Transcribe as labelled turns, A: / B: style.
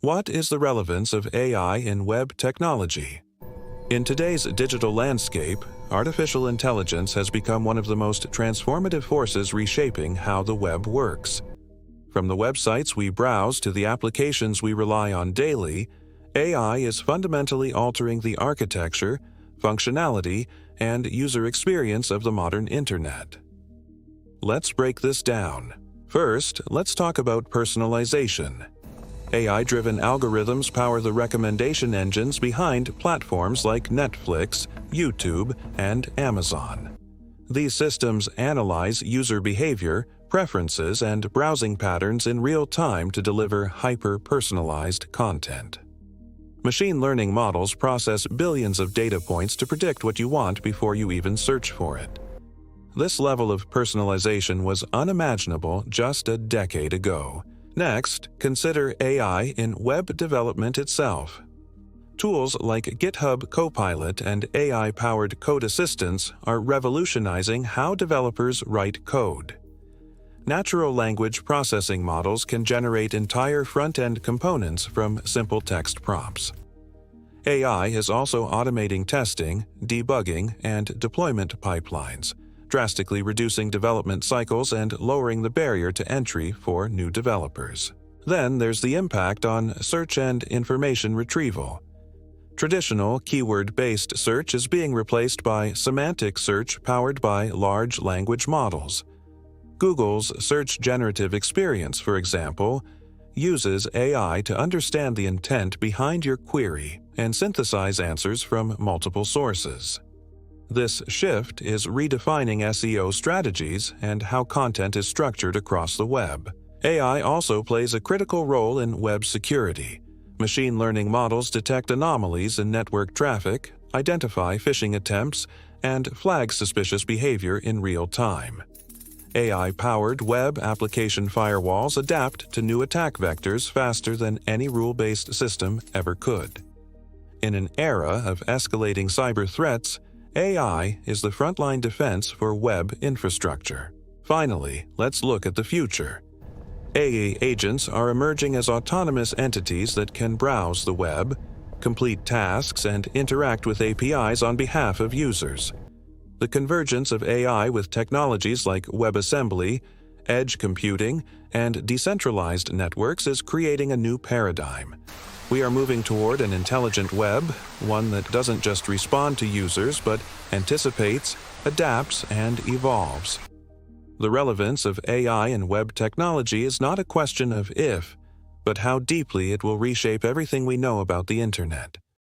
A: What is the relevance of AI in web technology? In today's digital landscape, artificial intelligence has become one of the most transformative forces reshaping how the web works. From the websites we browse to the applications we rely on daily, AI is fundamentally altering the architecture, functionality, and user experience of the modern Internet. Let's break this down. First, let's talk about personalization. AI-driven algorithms power the recommendation engines behind platforms like Netflix, YouTube, and Amazon. These systems analyze user behavior, preferences, and browsing patterns in real time to deliver hyper-personalized content. Machine learning models process billions of data points to predict what you want before you even search for it. This level of personalization was unimaginable just a decade ago. Next, consider AI in web development itself. Tools like GitHub Copilot and AI-powered code assistants are revolutionizing how developers write code. Natural language processing models can generate entire front-end components from simple text prompts. AI is also automating testing, debugging, and deployment pipelines, drastically reducing development cycles and lowering the barrier to entry for new developers. Then there's the impact on search and information retrieval. Traditional keyword-based search is being replaced by semantic search powered by large language models. Google's Search Generative Experience, for example, uses AI to understand the intent behind your query and synthesize answers from multiple sources. This shift is redefining SEO strategies and how content is structured across the web. AI also plays a critical role in web security. Machine learning models detect anomalies in network traffic, identify phishing attempts, and flag suspicious behavior in real time. AI-powered web application firewalls adapt to new attack vectors faster than any rule-based system ever could. In an era of escalating cyber threats, AI is the frontline defense for web infrastructure. Finally, let's look at the future. AI agents are emerging as autonomous entities that can browse the web, complete tasks, and interact with APIs on behalf of users. The convergence of AI with technologies like WebAssembly, edge computing, and decentralized networks is creating a new paradigm. We are moving toward an intelligent web, one that doesn't just respond to users but anticipates, adapts, and evolves. The relevance of AI in web technology is not a question of if, but how deeply it will reshape everything we know about the Internet.